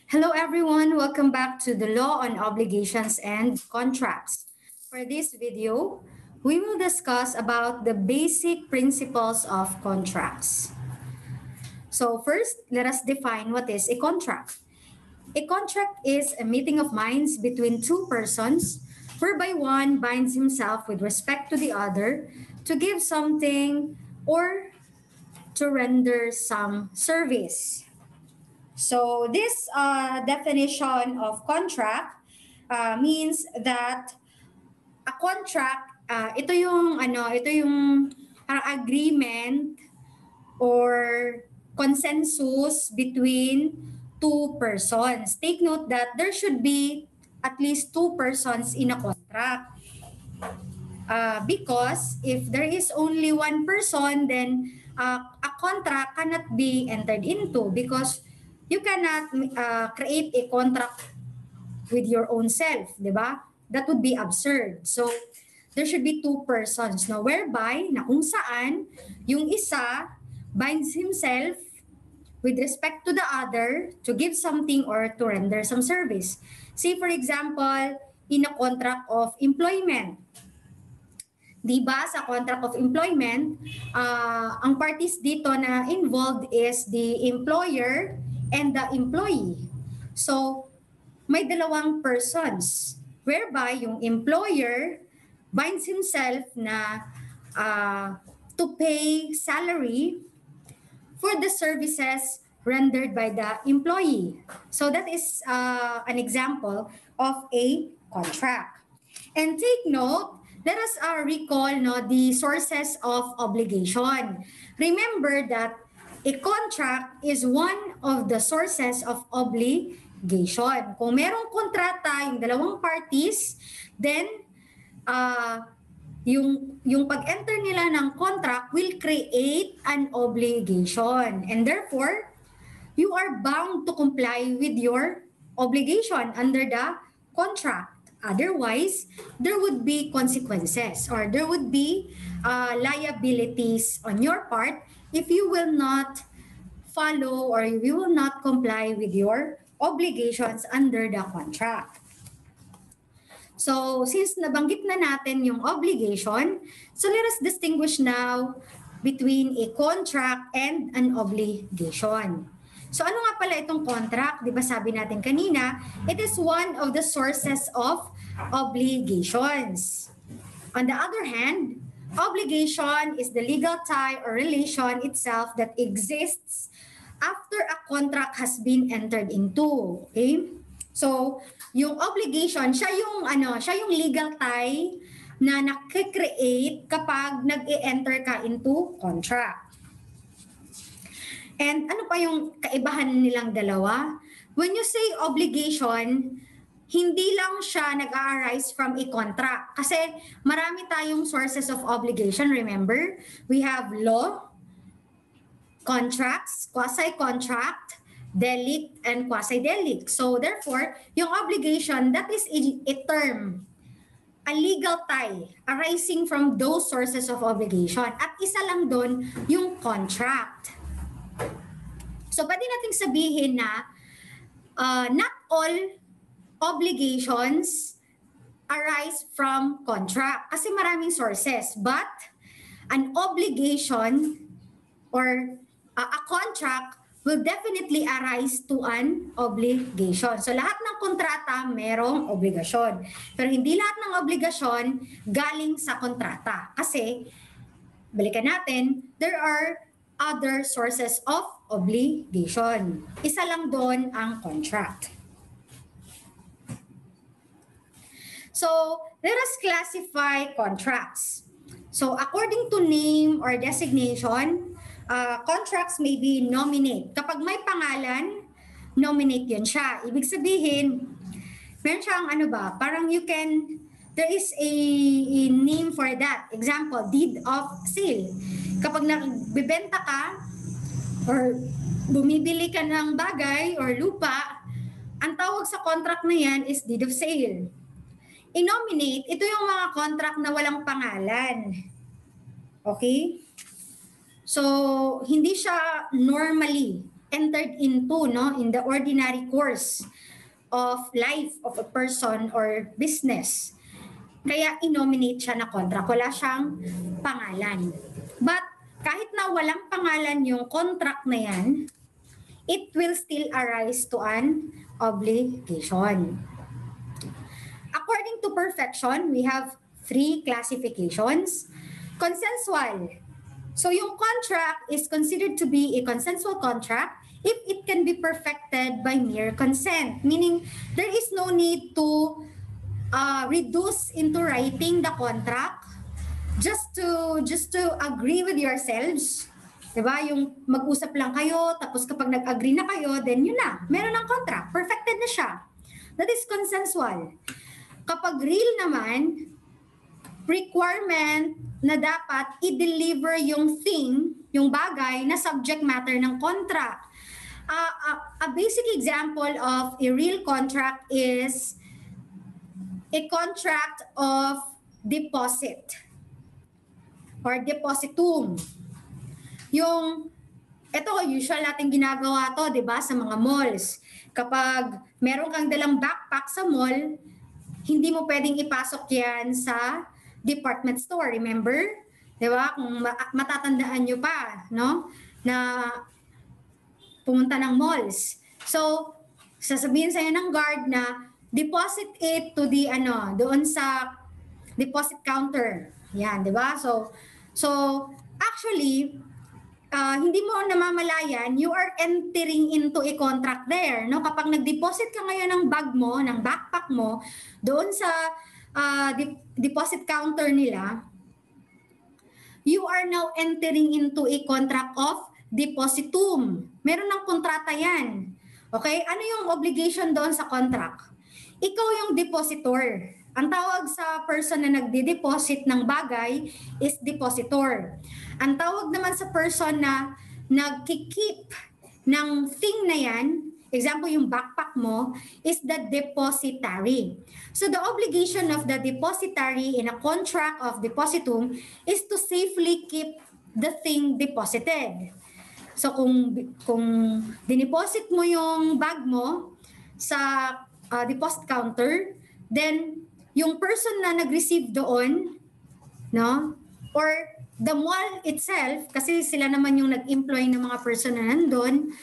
Hello, everyone. Welcome back to the Law on Obligations and Contracts. For this video, we will discuss about the basic principles of contracts. So first, let us define what is a contract. A contract is a meeting of minds between two persons whereby one binds himself with respect to the other to give something or to render some service. So this definition of contract means that a contract ito yung parang agreement or consensus between two persons. Take note that there should be at least two persons in a contract. Because if there is only one person, then a contract cannot be entered into because you cannot create a contract with your own self, di ba? That would be absurd. So, there should be two persons, no? Whereby, na kung saan, yung isa binds himself with respect to the other to give something or to render some service. Say, for example, in a contract of employment, di ba sa contract of employment, ang parties dito na involved is the employer and the employee. So, may dalawang persons whereby yung employer binds himself na to pay salary for the services rendered by the employee. So that is an example of a contract. And take note, let us recall the sources of obligation. Remember that a contract is one of the sources of obligation. Kung merong kontrata yung dalawang parties, then yung pag-enter nila ng contract will create an obligation. And therefore, you are bound to comply with your obligation under the contract. Otherwise, there would be consequences or there would be liabilities on your part if you will not follow or you will not comply with your obligations under the contract. So, since nabanggit na natin yung obligation, so let us distinguish now between a contract and an obligation. So ano nga pala itong contract? Di ba sabi natin kanina, it is one of the sources of obligations. On the other hand, obligation is the legal tie or relation itself that exists after a contract has been entered into. Okay? So, yung obligation, siya yung legal tie na nakikreate kapag nag-e-enter ka into contract. And ano pa yung kaibahan nilang dalawa? When you say obligation, hindi lang siya nag-arise from a contract. Kasi marami tayong sources of obligation, remember? We have law, contracts, quasi-contract, delict, and quasi-delict. So therefore, yung obligation, that is a term, a legal tie arising from those sources of obligation. At isa lang doon, yung contract. So, pwede nating sabihin na not all obligations arise from contract kasi maraming sources. But an obligation or a contract will definitely arise to an obligation. So, lahat ng kontrata merong obligasyon. Pero hindi lahat ng obligasyon galing sa kontrata. Kasi, balikan natin, there are other sources of obligation. Isa lang doon ang contract. So, let us classify contracts. So, according to name or designation, contracts may be nominate. Kapag may pangalan, nominate yun siya. Ibig sabihin, meron siyang parang there is a name for that. Example, deed of sale. Kapag nagbebenta ka or bumibili ka ng bagay or lupa, ang tawag sa contract na yan is deed of sale. I-nominate, ito yung mga contract na walang pangalan. Okay? So, hindi siya normally entered into, no, in the ordinary course of life of a person or business. Kaya inominate siya na contract. Wala siyang pangalan. But kahit na walang pangalan yung contract na yan, it will still arise to an obligation. According to perfection, we have 3 classifications. Consensual. So yung contract is considered to be a consensual contract if it can be perfected by mere consent. Meaning, there is no need to reduce into writing the contract just to agree with yourselves. Diba? Yung mag-usap lang kayo, tapos kapag nag-agree na kayo, then yun na. Meron ng contract. Perfected na siya. That is consensual. Kapag real naman, requirement na dapat i-deliver yung thing, yung bagay na subject matter ng contract. A basic example of a real contract is a contract of deposit or depositum. Ito usual natin ginagawa to, 'di ba, sa mga malls. Kapag meron kang dalang backpack sa mall, hindi mo pwedeng ipasok 'yan sa department store, remember? 'Di ba? Kung matatandaan niyo pa, no? Na pumunta ng malls. So, sasabihin sa'yo ng guard na deposit it to the doon sa deposit counter. Yan, 'di ba? So actually hindi mo namamalayan, you are entering into a contract there, no? Kapag nag-deposit ka ngayon ng bag mo, ng backpack mo doon sa deposit counter nila, you are now entering into a contract of depositum. Meron ng kontrata yan. Okay? Ano yung obligation doon sa contract? Ikaw yung depositor. Ang tawag sa person na nagde-deposit ng bagay is depositor. Ang tawag naman sa person na nagki-keep ng thing na yan, example yung backpack mo, is the depositary. So the obligation of the depositary in a contract of depositum is to safely keep the thing deposited. So kung dineposit mo yung bag mo sa deposit counter, then yung person na nag-receive doon, no, or the mall itself, kasi sila naman yung nag-employ ng mga person na nandun,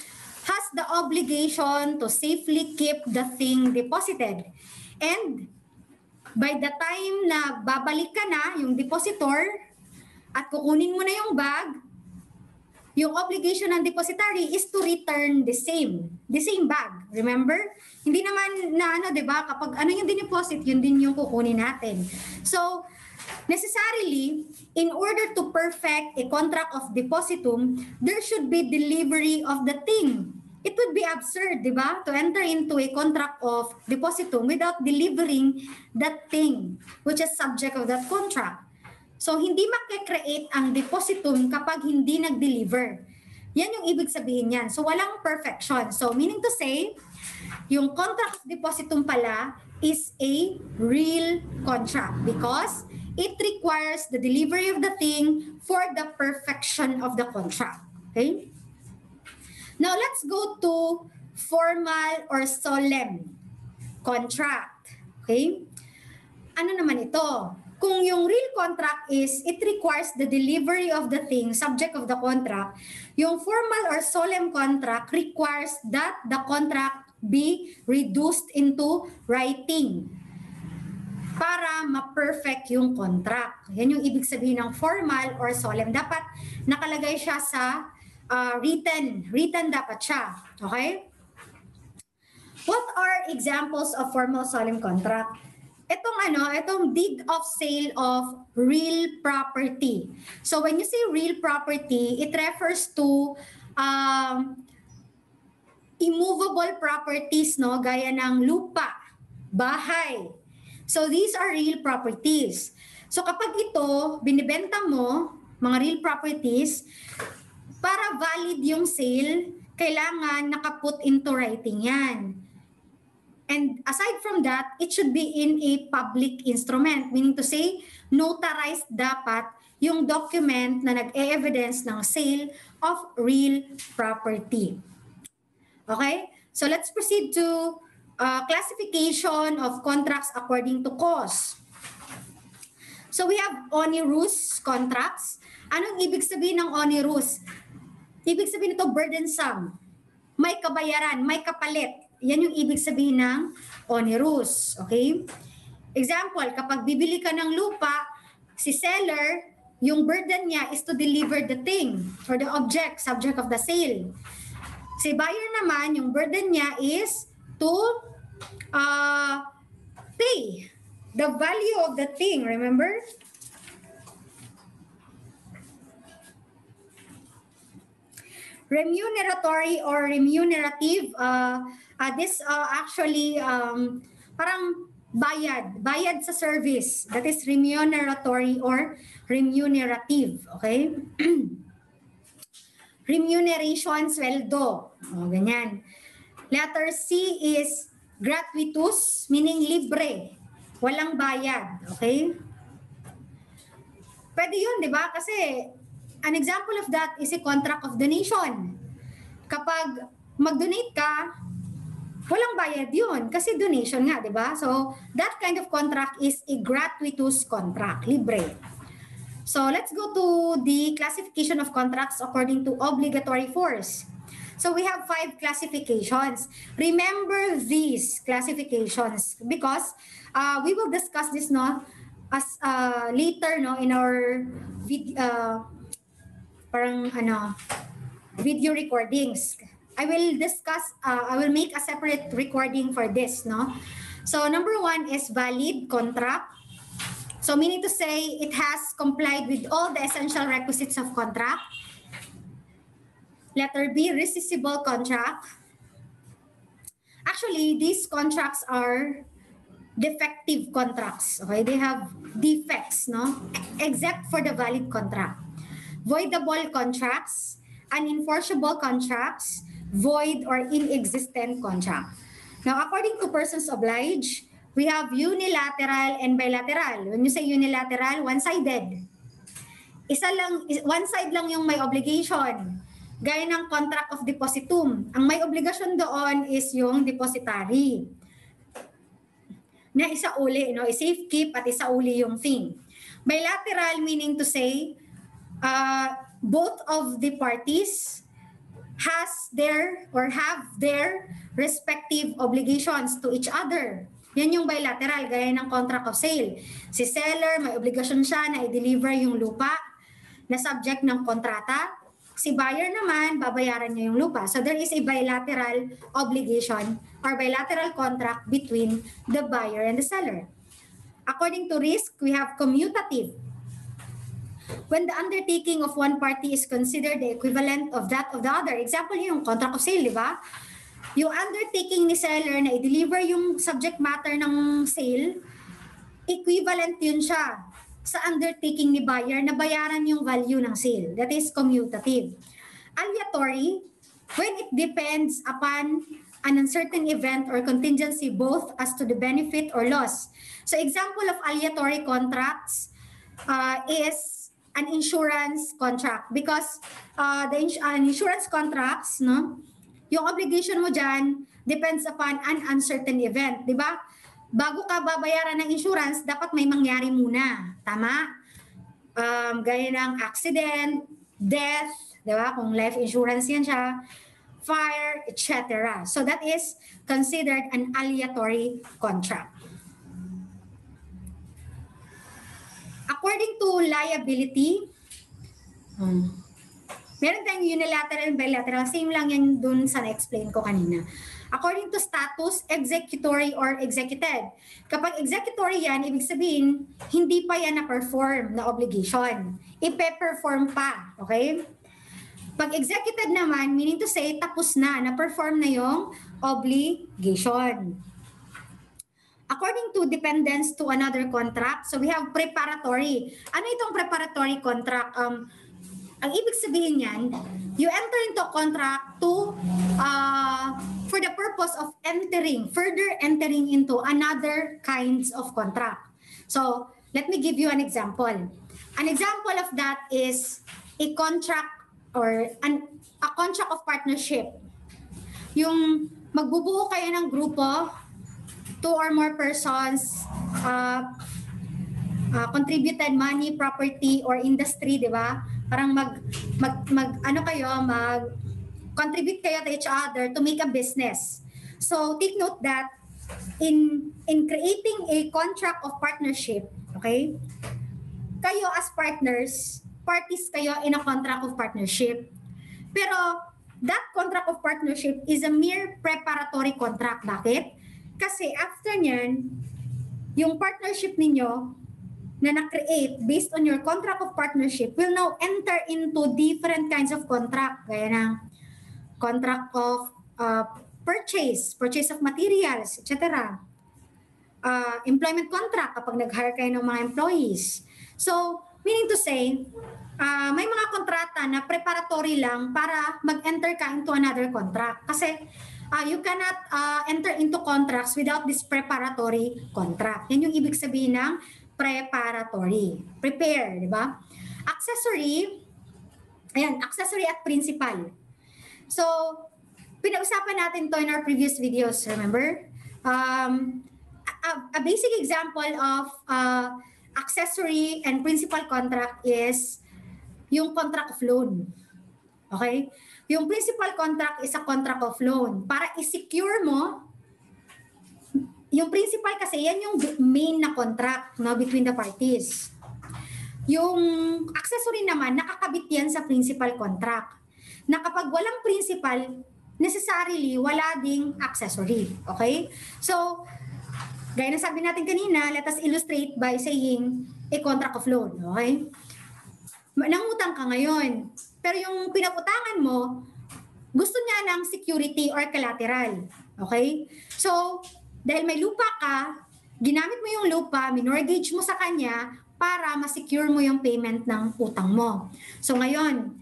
has the obligation to safely keep the thing deposited. And by the time na babalik ka na, yung depositor, at kukunin mo na yung bag, yung obligation ng depositary is to return the same bag. Remember? Hindi naman na 'di ba? Kapag ano yung dineposit, yun din yung kukunin natin. So, necessarily, in order to perfect a contract of depositum, there should be delivery of the thing. It would be absurd, di ba, to enter into a contract of depositum without delivering that thing, which is subject of that contract. So, hindi makikreate ang depositum kapag hindi nag-deliver. Yan yung ibig sabihin yan. So, walang perfection. So, meaning to say, yung contract of depositum pala is a real contract because it requires the delivery of the thing for the perfection of the contract. Okay? Now, let's go to formal or solemn contract. Okay? Ano naman ito? Kung yung real contract is, it requires the delivery of the thing, subject of the contract, yung formal or solemn contract requires that the contract be reduced into writing para ma-perfect yung contract. Yan yung ibig sabihin ng formal or solemn. Dapat nakalagay siya sa written. Written dapat siya. Okay? What are examples of formal solemn contract? Itong deed of sale of real property. So when you say real property, it refers to immovable properties, no? Gaya ng lupa, bahay. So these are real properties. So kapag ito, binibenta mo, mga real properties, para valid yung sale, kailangan nakaput into writing yan. And aside from that, it should be in a public instrument, meaning to say, notarized dapat yung document na nag-e-evidence ng sale of real property. Okay? So let's proceed to classification of contracts according to cause. So we have onerous contracts. Anong ibig sabihin ng onerous? Ibig sabihin ito burdensome. May kabayaran, may kapalit. Yan yung ibig sabihin ng onerous. Okay? Example, kapag bibili ka ng lupa, si seller, yung burden niya is to deliver the thing or the object, subject of the sale. Si buyer naman, yung burden niya is to pay the value of the thing, remember? Remuneratory or remunerative, this actually parang bayad sa service. That is remuneratory or remunerative, okay? Remuneration, sweldo. O, ganyan. Letter C is gratuitous, meaning libre. Walang bayad, okay? Pwede yun, di ba? Kasi an example of that is a contract of donation. Kapag mag-donate ka, walang bayad yun kasi donation nga, di ba? So, that kind of contract is a gratuitous contract, libre. So, let's go to the classification of contracts according to obligatory force. So, we have 5 classifications. Remember these classifications because we will discuss this no as later no in our video recordings. I will make a separate recording for this, no? So number 1 is valid contract. So meaning to say it has complied with all the essential requisites of contract. Letter B, rescissible contract. Actually, these contracts are defective contracts. Okay, they have defects, no? Except for the valid contract. Voidable contracts, unenforceable contracts, void or inexistent contract. Now, according to persons obliged, we have unilateral and bilateral. When you say unilateral, one-sided. One side lang yung may obligation. Gaya ng contract of depositum. Ang may obligasyon doon is yung depositary. Na isa uli, no? I-safe keep at isa uli yung thing. Bilateral meaning to say, both of the parties have their respective obligations to each other. Yan yung bilateral, gaya ng contract of sale. Si seller, may obligasyon siya na i-deliver yung lupa na subject ng kontrata. Si buyer naman, babayaran niya yung lupa. So there is a bilateral obligation or bilateral contract between the buyer and the seller. According to risk, we have commutative. When the undertaking of one party is considered the equivalent of that of the other. Example yung contract of sale, di ba? Yung undertaking ni seller na i-deliver yung subject matter ng sale, equivalent yun siya sa undertaking ni buyer na bayaran yung value ng sale. That is commutative. Aleatory, when it depends upon an uncertain event or contingency both as to the benefit or loss. So example of aleatory contracts is an insurance contract because insurance contracts, no, yung obligation mo dyan depends upon an uncertain event, di ba? Bago ka babayaran ng insurance, dapat may mangyari muna. Tama? Gaya ng accident, death, di ba? Kung life insurance yan siya, fire, etc. So that is considered an aleatory contract. According to liability, meron tayong unilateral and bilateral. Same lang yan dun sa na-explain ko kanina. According to status, executory or executed. Kapag executory yan, ibig sabihin, hindi pa yan na-perform na obligation. Ipe-perform pa. Okay? Pag executed naman, meaning to say, tapos na-perform na yung obligation. According to dependence to another contract, so we have preparatory. Ano itong preparatory contract? Ang ibig sabihin yan, you enter into a contract to for the purpose of further entering into another kinds of contract. So, let me give you an example. An example of that is a contract or a contract of partnership. yung magbubuo kayo ng grupo, 2 or more persons, contributed money, property, or industry, di ba? Parang contribute kayo to each other to make a business. So take note that in creating a contract of partnership, okay? Kayo as partners, parties kayo in a contract of partnership. Pero that contract of partnership is a mere preparatory contract. Bakit? Kasi after nyan, yung partnership ninyo na na-create based on your contract of partnership will now enter into different kinds of contract. Gaya ng contract of purchase of materials, etc. Employment contract kapag nag-hire kayo ng mga employees. So, meaning to say, may mga kontrata na preparatory lang para mag-enter ka into another contract. Kasi you cannot enter into contracts without this preparatory contract. Yan yung ibig sabihin ng preparatory. Prepare, di ba? Accessory, ayan, accessory at principal. So, pinag-usapan natin to in our previous videos, remember? A basic example of accessory and principal contract is yung contract of loan. Okay? Yung principal contract is a contract of loan. Para i-secure mo, yung principal kasi yan yung main na contract, no, between the parties. Yung accessory naman, nakakabit yan sa principal contract. Na kapag walang principal, necessarily wala ding accessory. Okay? So, gaya na sabi natin kanina, let us illustrate by saying a contract of loan. Okay? Nangutang ka ngayon, pero yung pinagutangan mo, gusto niya ng security or collateral. Okay? So, dahil may lupa ka, ginamit mo yung lupa, minortgage mo sa kanya para ma-secure mo yung payment ng utang mo. So ngayon,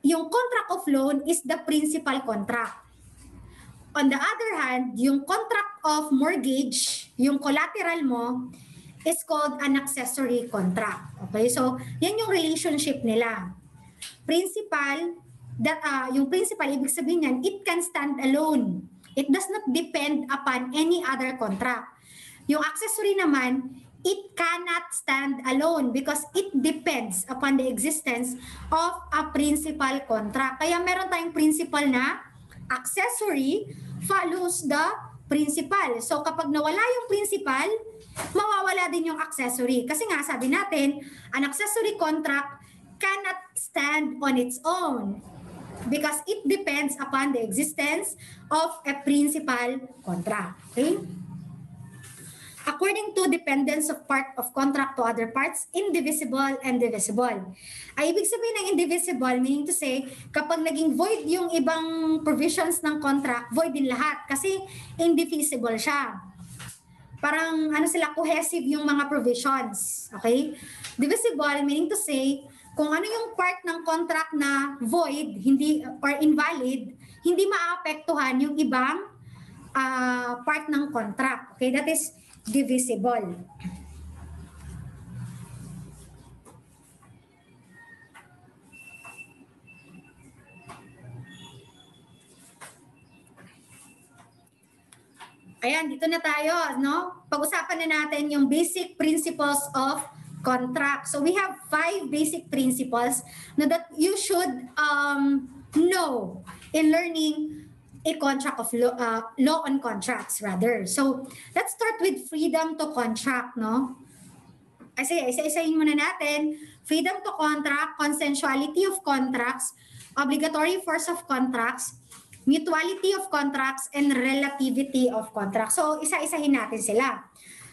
yung contract of loan is the principal contract. On the other hand, yung contract of mortgage, yung collateral mo, is called an accessory contract. Okay? So, yan yung relationship nila. Principal, yung principal, ibig sabihin yan, it can stand alone. It does not depend upon any other contract. Yung accessory naman, it cannot stand alone because it depends upon the existence of a principal contract. Kaya meron tayong principal na accessory follows the principal. So kapag nawala yung principal, mawawala din yung accessory. Kasi nga sabi natin, an accessory contract cannot stand on its own because it depends upon the existence of a principal contract. Okay? According to dependence of part of contract to other parts, indivisible and divisible. Ay, ibig sabihin ng indivisible, meaning to say, kapag naging void yung ibang provisions ng contract, void din lahat kasi indivisible siya. Parang sila, cohesive yung mga provisions. Okay? Divisible, meaning to say, kung ano yung part ng contract na void, hindi or invalid, hindi maapektuhan yung ibang part ng contract. Okay, that is divisible. Ayan, dito na tayo, no? Pag-usapan na natin yung basic principles of contract. So we have 5 basic principles that you should know in learning a contract of law on contracts rather. So let's start with freedom to contract, no? Isa-isahin muna natin. Freedom to contract, consensuality of contracts, obligatory force of contracts, mutuality of contracts, and relativity of contracts. So isa-isahin natin sila.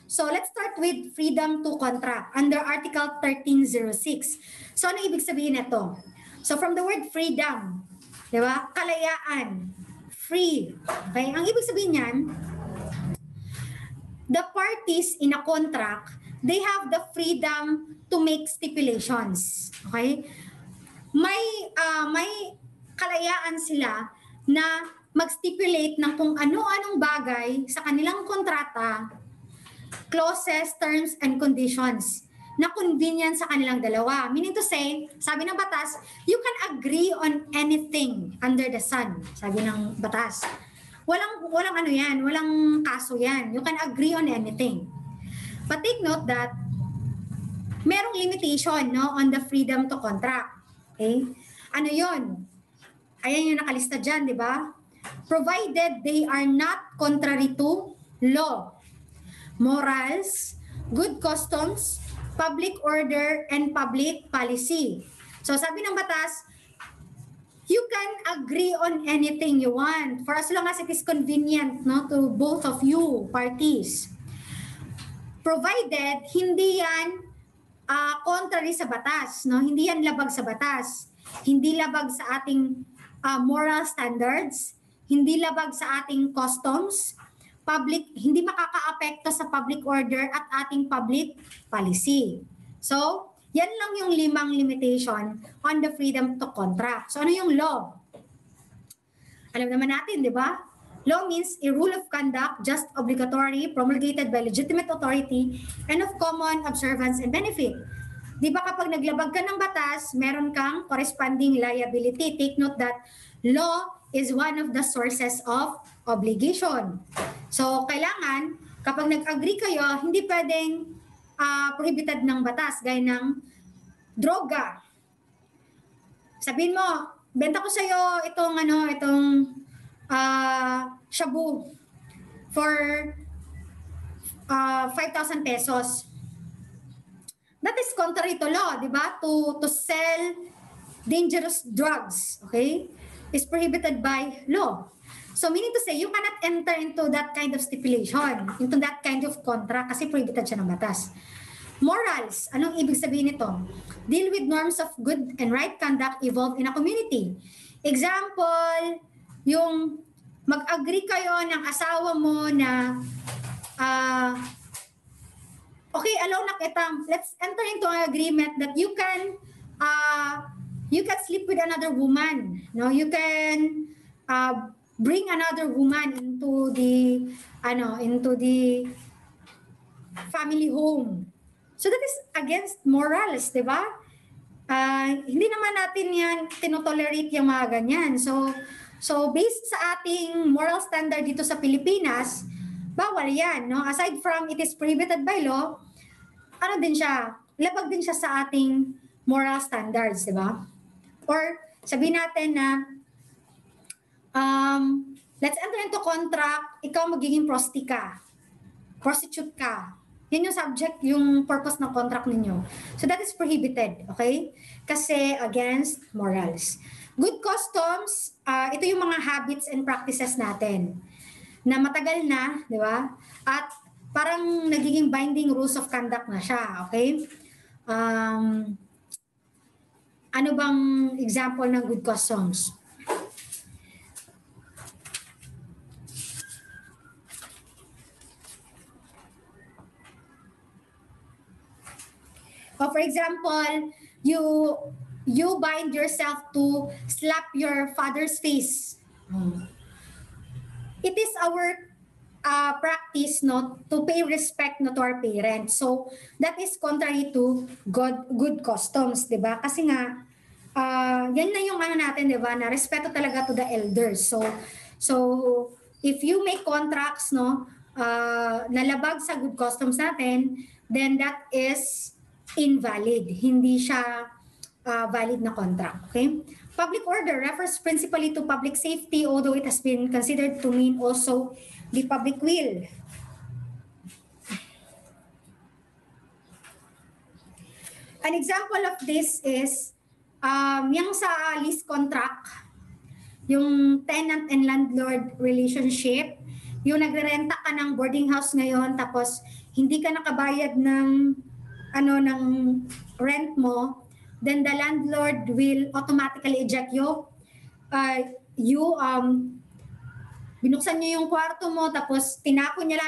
So let's start with freedom to contract under Article 1306. So ano ibig sabihin nito? So from the word freedom, di ba? Kalayaan, free. Okay? Ang ibig sabihin niyan, the parties in a contract, they have the freedom to make stipulations. Okay? May kalayaan sila na mag-stipulate ng kung ano-anong bagay sa kanilang kontrata, clauses, terms, and conditions na convenient sa kanilang dalawa. Meaning to say, sabi ng batas, you can agree on anything under the sun, sabi ng batas. walang ano yan, walang kaso yan. You can agree on anything. But take note that merong limitation, no, on the freedom to contract. Okay? Ano yon? Ayan yung nakalista dyan, di ba? Provided they are not contrary to law, morals, good customs, public order, and public policy. So sabi ng batas, you can agree on anything you want for as long as it is convenient, no, to both of you parties. Provided hindi yan contrary sa batas, no? Hindi yan labag sa batas. Hindi labag sa ating moral standards, hindi labag sa ating customs, hindi makakaapekto sa public order at ating public policy. So, yan lang yung 5 limitation on the freedom to contract. So, ano yung law? Alam naman natin, di ba? Law means a rule of conduct, just, obligatory, promulgated by legitimate authority, and of common observance and benefit. Di ba kapag naglabag ka ng batas, meron kang corresponding liability. Take note that law is one of the sources of obligation. So, kailangan, kapag nag-agree kayo, hindi pwedeng prohibited ng batas, gaya ng droga. Sabihin mo, benta ko sa'yo itong shabu for 5,000 pesos. That is contrary to law, di ba? To sell dangerous drugs, okay, is prohibited by law. So meaning to say, you cannot enter into that kind of stipulation, into that kind of contract kasi prohibited siya ng batas. Morals, anong ibig sabihin nito? Deal with norms of good and right conduct evolved in a community. Example, yung mag-agree kayo ng asawa mo na okay, allow na kita. Let's enter into an agreement that you can sleep with another woman. No, you can bring another woman into the family home. So that is against morals, di ba? Hindi naman natin yan tinotolerate yung mga ganyan. So based sa ating moral standard dito sa Pilipinas, bawal yan, no? Aside from it is prohibited by law, ano din siya, labag din siya sa ating moral standards, di ba? Or sabihin natin na let's enter into contract, ikaw magiging prostitute ka. Yan yung subject, yung purpose ng contract ninyo. So that is prohibited, okay? Kasi against morals. Good customs, ito yung mga habits and practices natin na matagal na, di ba? At parang nagiging binding rules of conduct na siya, okay? Ano bang example ng good customs? For example, you bind yourself to slap your father's face. It is our practice, no, to pay respect, no, to our parents. So that is contrary to good customs, 'di ba? Kasi nga yan na yung natin, 'di ba, na respeto talaga to the elders. So if you make contracts, no, nalabag sa good customs natin, then that is invalid. Hindi siya valid na contract. Okay? Public order refers principally to public safety, although it has been considered to mean also the public will. An example of this is yung sa lease contract, yung tenant and landlord relationship, yung nagrerenta ka ng boarding house ngayon tapos hindi ka nakabayad ng ng rent mo, then the landlord will automatically eject you. Binuksan niya yung kwarto mo tapos tinapon niya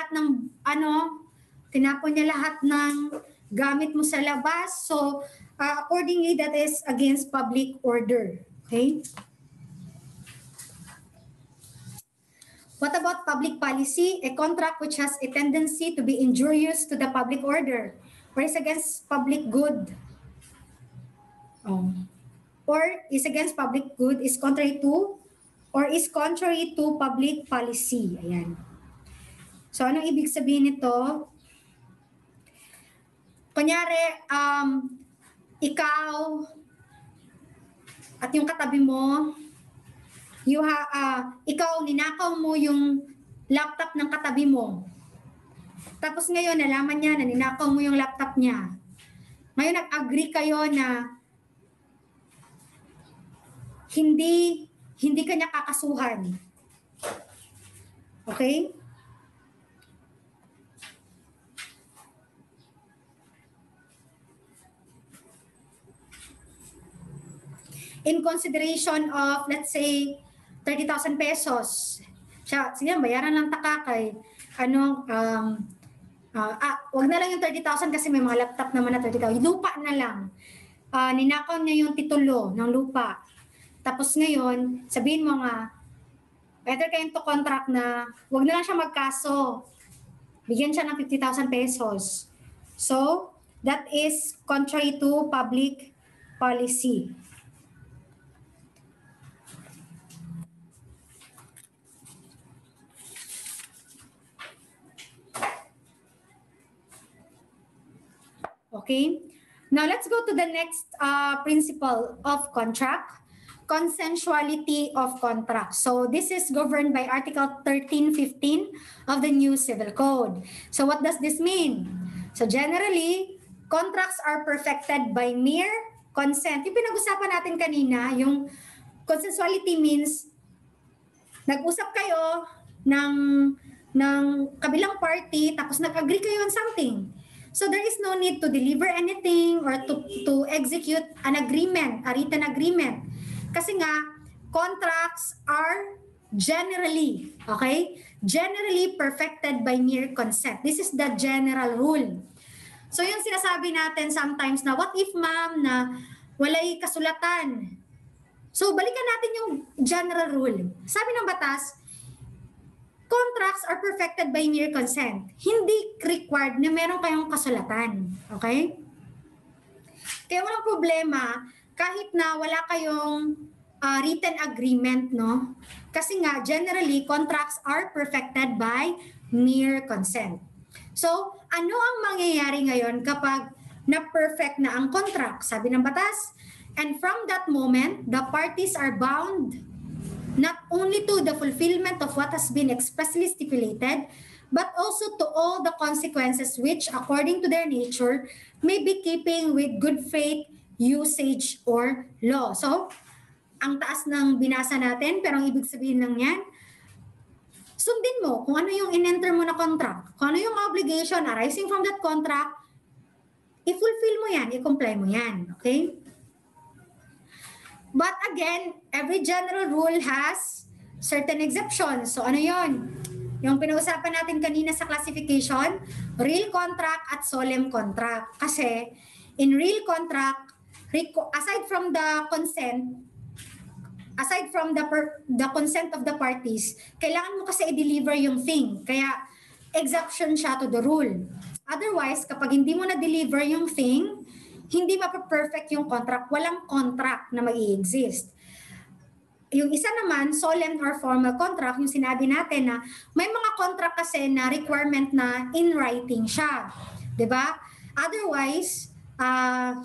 lahat ng gamit mo sa labas. So accordingly, that is against public order. Okay? What about public policy? A contract which has a tendency to be injurious to the public order or is against public good, or is against public good, is contrary to or is contrary to public policy. Ayan. So, anong ibig sabihin nito? Kunyari, ikaw at yung katabi mo, ikaw, ninakaw mo yung laptop ng katabi mo. Tapos ngayon, nalaman niya na ninakaw mo yung laptop niya. Ngayon, nag-agree kayo na hindi kanya kakasuhan. Okay? In consideration of, let's say, 30,000 pesos. Sige, bayaran lang takakay. Wag na lang yung 30,000 kasi may mga laptop naman na 30,000. Lupa na lang. Ninakaw niya yung titulo ng lupa. Tapos ngayon, sabihin mo nga, better kayong to contract na wag na lang siya magkaso. Bigyan siya ng 50,000 pesos. So, that is contrary to public policy. Okay, now let's go to the next principle of contract, consensuality of contract. So this is governed by Article 1315 of the new Civil Code. So what does this mean? So generally, contracts are perfected by mere consent. Yung pinag-usapan natin kanina, yung consensuality means nag-usap kayo ng kabilang party tapos nag-agree kayo on something. So there is no need to deliver anything or to execute an agreement, a written agreement. Kasi nga, contracts are generally, okay? Generally perfected by mere consent. This is the general rule. So yung sinasabi natin sometimes na, what if ma'am na walay kasulatan? So balikan natin yung general rule. Sabi ng batas, contracts are perfected by mere consent. Hindi required na meron kayong kasulatan. Okay? Kaya walang problema kahit na wala kayong written agreement, no? Kasi nga, generally, contracts are perfected by mere consent. So, ano ang mangyayari ngayon kapag na-perfect na ang contract? Sabi ng batas, and from that moment, the parties are bound not only to the fulfillment of what has been expressly stipulated, but also to all the consequences which, according to their nature, may be keeping with good faith, usage, or law. So, ang taas ng binasa natin, pero ang ibig sabihin lang yan, sundin mo kung ano yung in-enter mo na contract, kung ano yung obligation arising from that contract, i-fulfill mo yan, i-comply mo yan. Okay? But again, every general rule has certain exceptions. So ano yon? Yung pinag-usapan natin kanina sa classification, real contract at solemn contract. Kasi in real contract, aside from the consent, aside from the consent of the parties, kailangan mo kasi i-deliver yung thing. Kaya exception siya to the rule. Otherwise, kapag hindi mo na-deliver yung thing, hindi mapaperfect yung contract, walang contract na mag-i-exist. Yung isa naman, solemn or formal contract, yung sinabi natin na may mga contract kasi na requirement na in writing siya. 'Di ba? Otherwise,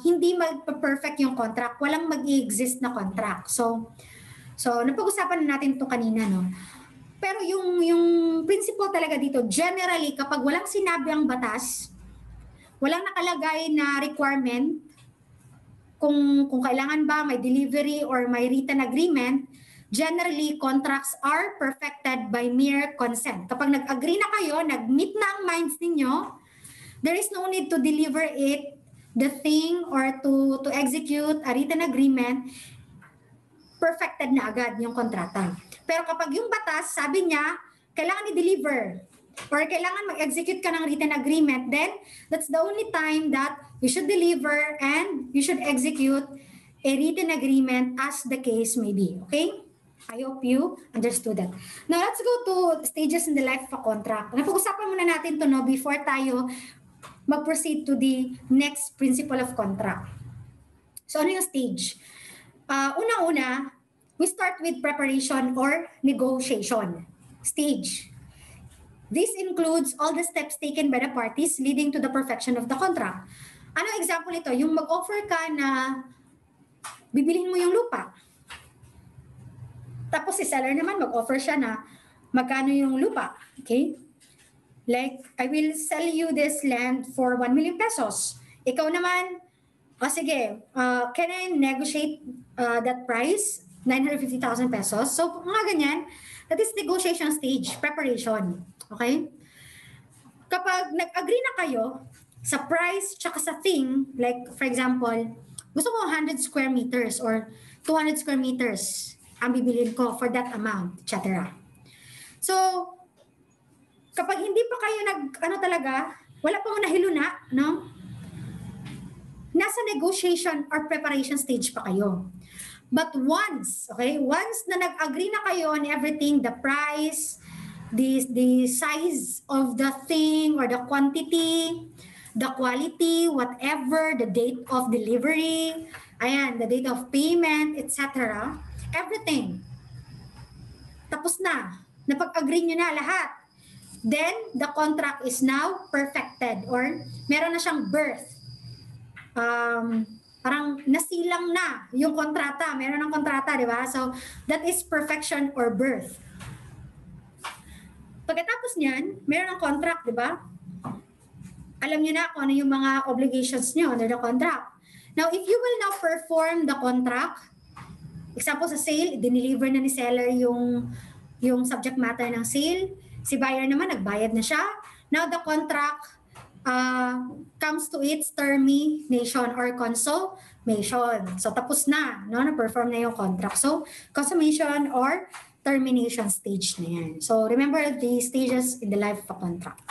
hindi magpa-perfect yung contract, walang mag-i-exist na contract. So napag-usapan na natin ito kanina, no? Pero yung principle talaga dito, generally, kapag walang sinabi ang batas, walang nakalagay na requirement kung kailangan ba may delivery or may written agreement, generally contracts are perfected by mere consent. Kapag nag-agree na kayo, nag-meet na ang minds ninyo, there is no need to deliver the thing or to execute a written agreement, perfected na agad yung kontrata. Pero kapag yung batas, sabi niya, kailangan i-deliver or kailangan mag-execute ka ng written agreement, then that's the only time that you should deliver and you should execute a written agreement as the case may be. Okay? I hope you understood that. Now, let's go to stages in the life of a contract. Napag-usapan muna natin to, no, before tayo mag-proceed to the next principle of contract. So, ano yung stage? Una-una, we start with preparation or negotiation stage. This includes all the steps taken by the parties leading to the perfection of the contract. Ano example ito? Yung mag-offer ka na bibilhin mo yung lupa. Tapos si seller naman mag-offer siya na magkano yung lupa. Okay? Like, I will sell you this land for 1 million pesos. Ikaw naman, sige, can I negotiate that price? 950,000 pesos. So, mga ganyan, that is negotiation stage, preparation. Okay? Kapag nag-agree na kayo sa price tsaka sa thing, like for example, gusto ko 100 square meters or 200 square meters ang bibilin ko for that amount, etc. So, kapag hindi pa kayo wala pa mo nahiluna, no? Nasa negotiation or preparation stage pa kayo. But once na nag-agree na kayo on everything, the price, the size of the thing or the quantity, the quality, whatever, the date of delivery, the date of payment, etc. Everything. Tapos na. Napag-agree nyo na lahat. Then, the contract is now perfected or meron na siyang birth. Parang nasilang na yung kontrata. Meron ng kontrata, di ba? So, that is perfection or birth. Pagkatapos niyan, meron ng contract, di ba? Alam niyo na kung ano yung mga obligations niyo under the contract. Now, if you will now perform the contract, example sa sale, dineliver na ni seller yung subject matter ng sale. Si buyer naman, nagbayad na siya. Now, the contract comes to its termination or consummation. So, tapos na, no? Na-perform na yung contract. So, consummation or termination stage na yan. So, remember the stages in the life of a contract.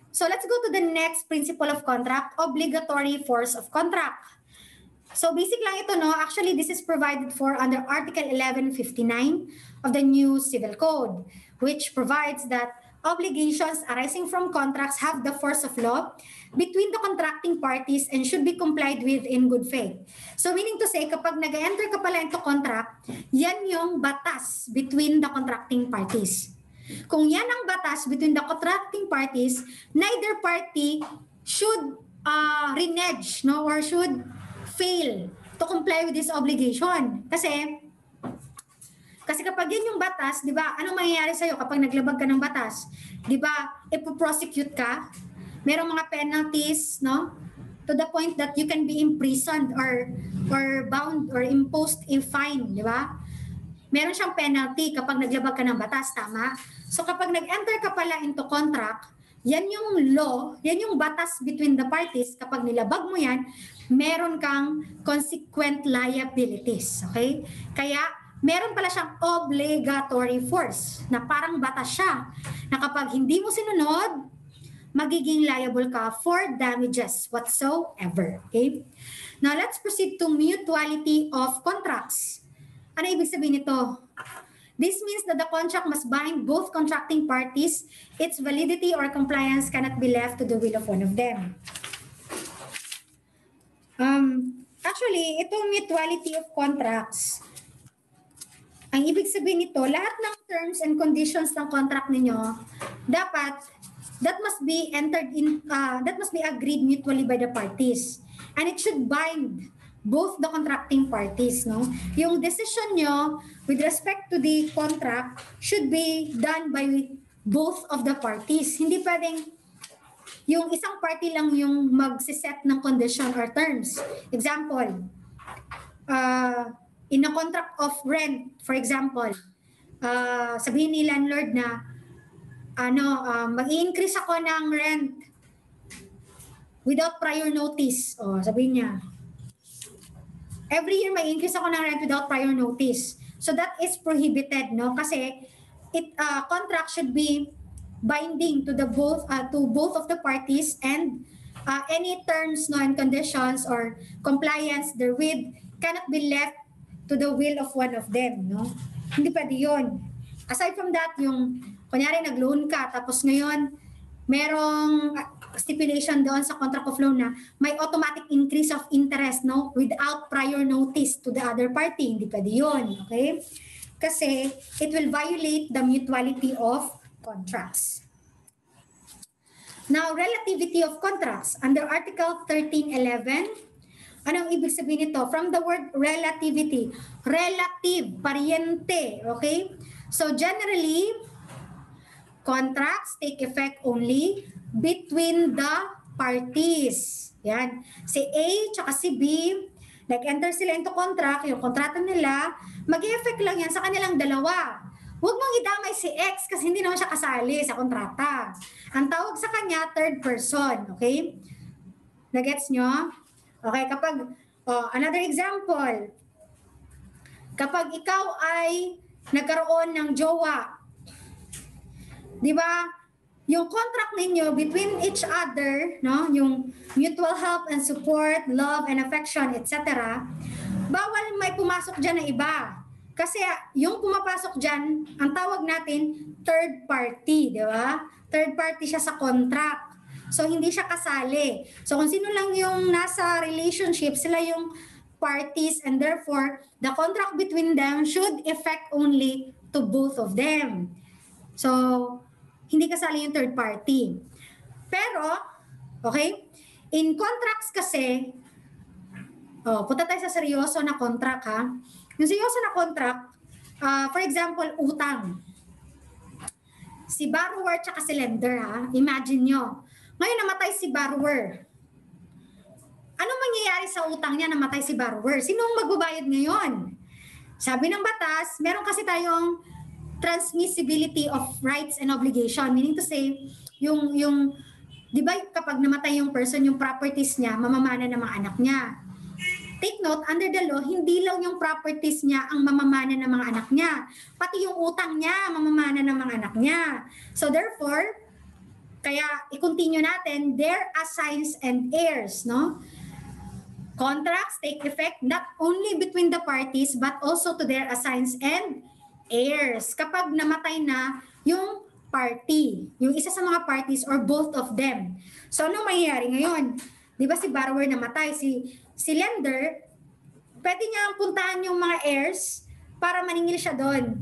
So, let's go to the next principle of contract, obligatory force of contract. So, basic lang ito, no? Actually, this is provided for under Article 1159 of the new Civil Code, which provides that obligations arising from contracts have the force of law between the contracting parties and should be complied with in good faith. So meaning to say, kapag nag-enter ka pala into contract, yan yung batas between the contracting parties. Kung yan ang batas between the contracting parties, neither party should renege, no, or should fail to comply with this obligation. Kasi kapag yan yung batas, di ba, anong mangyayari sa'yo kapag naglabag ka ng batas? Di ba, ipoprosecute ka, merong mga penalties, no? To the point that you can be imprisoned or bound or imposed a fine, di ba? Meron siyang penalty kapag naglabag ka ng batas, tama? So kapag nag-enter ka pala into contract, yan yung law, yan yung batas between the parties. Kapag nilabag mo yan, meron kang consequent liabilities, okay? Kaya, meron pala siyang obligatory force na parang batas siya na kapag hindi mo sinunod, magiging liable ka for damages whatsoever. Okay? Now, let's proceed to mutuality of contracts. Ano ibig sabihin nito? This means that the contract must bind both contracting parties. Its validity or compliance cannot be left to the will of one of them. Actually, itong mutuality of contracts, ang ibig sabihin nito, lahat ng terms and conditions ng contract ninyo, that must be agreed mutually by the parties. And it should bind both the contracting parties, no? Yung decision nyo with respect to the contract should be done by both of the parties. Hindi pwedeng yung isang party lang yung magsiset ng condition or terms. Example, in a contract of rent, for example, sabihin ni landlord na mag-i-increase ako ng rent without prior notice. Sabihin niya, every year may increase ako ng rent without prior notice. So that is prohibited, no? Kasi contract should be binding to both of the parties, and any terms, no, and conditions or compliance therewith cannot be left to the will of one of them, no? Hindi pwede yun. Aside from that, yung, kunyari nag-loan ka, tapos ngayon, merong stipulation doon sa contract of loan na may automatic increase of interest, no, without prior notice to the other party. Hindi pwede yun, okay? Kasi it will violate the mutuality of contracts. Now, relativity of contracts. Under Article 1311, anong ibig sabihin nito? From the word relativity, relative, pariente, okay? So generally, contracts take effect only between the parties. Yan. Si A tsaka si B, nag-enter sila into contract, yung kontrata nila, mag-effect lang yan sa kanilang dalawa. Huwag mong idamay si X kasi hindi naman siya kasali sa kontrata. Ang tawag sa kanya, third person. Okay? Nagets nyo? Okay, kapag, another example, kapag ikaw ay nagkaroon ng jowa, di ba? Yung contract ninyo between each other, no, yung mutual help and support, love and affection, etc., bawal may pumasok dyan na iba. Kasi yung pumapasok dyan, ang tawag natin, third party, di ba? Third party siya sa contract. So, hindi siya kasali. So, kung sino lang yung nasa relationship, sila yung parties, and therefore, the contract between them should affect only to both of them. So, hindi kasali yung third party. Pero, okay, in contracts kasi, punta tayo sa seryoso na contract ha. Yung seryoso na contract, for example, utang. Si borrower tsaka si lender ha, imagine nyo. Ngayon namatay si borrower. Anong mangyayari sa utang niya namatay si borrower? Sinong magbabayad ngayon? Sabi ng batas, meron kasi tayong transmissibility of rights and obligation. Meaning to say, yung di ba kapag namatay yung person, yung properties niya, mamamana ng mga anak niya. Take note, under the law, hindi lang yung properties niya ang mamamana ng mga anak niya. Pati yung utang niya, mamamana ng mga anak niya. So therefore, kaya i-continue natin, their assigns and heirs, no? Contracts take effect not only between the parties, but also to their assigns and heirs. Kapag namatay na yung party, yung isa sa mga parties or both of them. So ano mangyayari ngayon? Di ba si borrower namatay, si lender, pwede niya puntahan yung mga heirs para maningil siya doon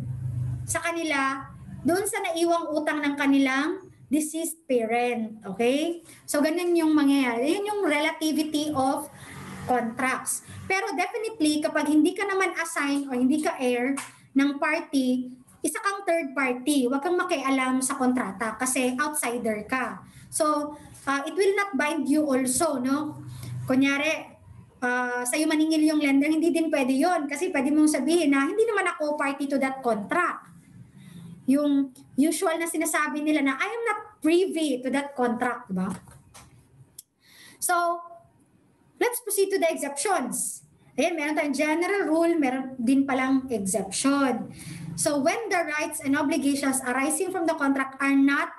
sa kanila, doon sa naiwang utang ng kanilang deceased parent. Okay? So ganun yung mangyayari. Yun yung relativity of contracts. Pero definitely, kapag hindi ka naman assign o hindi ka heir ng party, isa kang third party. Huwag kang makialam sa kontrata kasi outsider ka. So, it will not bind you also, no? Kunyari, sa'yo maningil yung lender, hindi din pwede yon kasi pwede mong sabihin na hindi naman ako party to that contract. Yung usual na sinasabi nila na I am not privy to that contract, diba? So, let's proceed to the exceptions. Ayan, meron tayong general rule, meron din palang exception. So, when the rights and obligations arising from the contract are not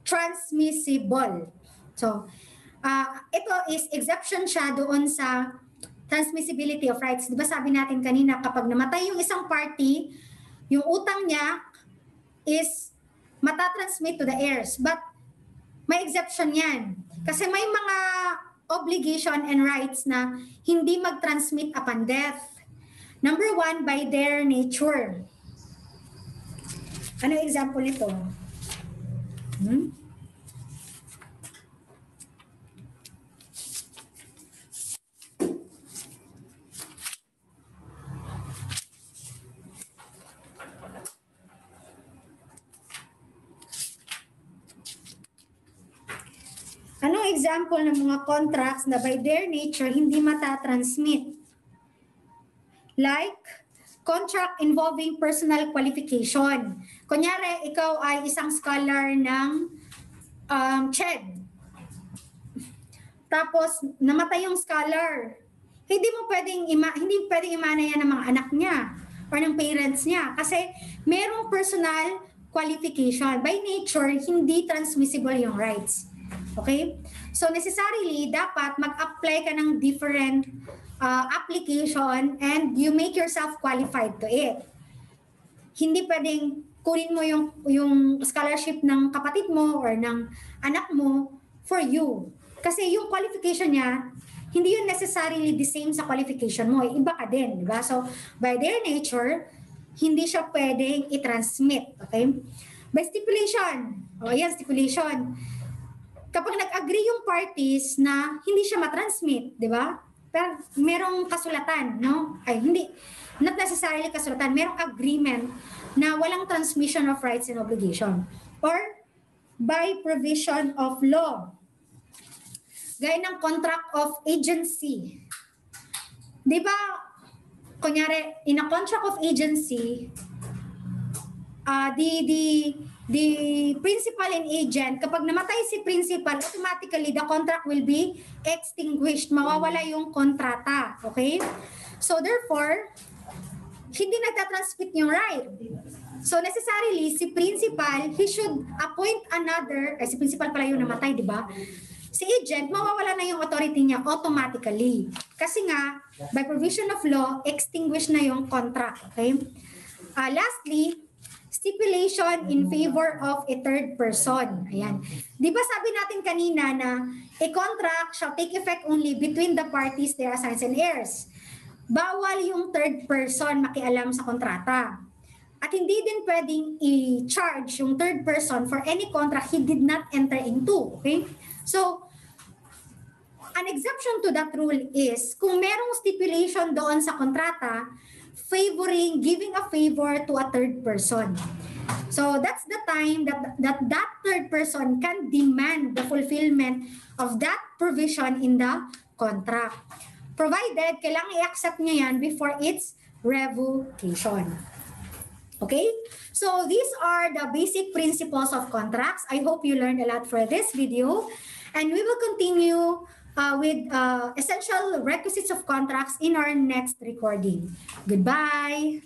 transmissible. So, ito is exception siya doon sa transmissibility of rights. Di ba sabi natin kanina, kapag namatay yung isang party, yung utang niya is matatransmit to the heirs. But may exception yan. Kasi may mga obligation and rights na hindi mag-transmit upon death. Number one, by their nature. Ano example nito? Anong example ng mga contracts na by their nature hindi matatransmit? Like, contract involving personal qualification. Kunyari, ikaw ay isang scholar ng CHED. Tapos, namatay yung scholar. Hindi pwedeng imana yan ng mga anak niya or ng parents niya kasi merong personal qualification. By nature, hindi transmissible yung rights. Okay? So necessarily, dapat mag-apply ka ng different application and you make yourself qualified to it. Hindi pwedeng kunin mo yung scholarship ng kapatid mo or ng anak mo for you. Kasi yung qualification niya, hindi yun necessarily the same sa qualification mo. Iba ka din, di ba? So, by their nature, hindi siya pwedeng i-transmit. Okay? By stipulation. O, ayan, stipulation. Kapag nag-agree yung parties na hindi siya matransmit, di ba? Pero merong kasulatan, no? Ay, hindi. Not necessarily kasulatan. Merong agreement na walang transmission of rights and obligation. Or by provision of law. Gaya ng contract of agency. Di ba, kunyari, in a contract of agency, the principal and agent, kapag namatay si principal, automatically the contract will be extinguished. Mawawala yung kontrata. Okay? So therefore, hindi nagtatransmit yung right. So necessarily, si principal, he should appoint another, si principal pala yung namatay, di ba? Si agent, mawawala na yung authority niya automatically. Kasi nga, by provision of law, extinguish na yung contract. Okay? Lastly, stipulation in favor of a third person. Ayan. Di ba sabi natin kanina na a contract shall take effect only between the parties, their assigns and heirs. Bawal yung third person makialam sa kontrata. At hindi din pwedeng i-charge yung third person for any contract he did not enter into. Okay? So, an exception to that rule is kung merong stipulation doon sa kontrata favoring giving a favor to a third person. So that's the time that third person can demand the fulfillment of that provision in the contract. Provided kailangan i-accept niya yan before its revocation. Okay? So these are the basic principles of contracts. I hope you learned a lot for this video. And we will continue with essential requisites of contracts in our next recording. Goodbye!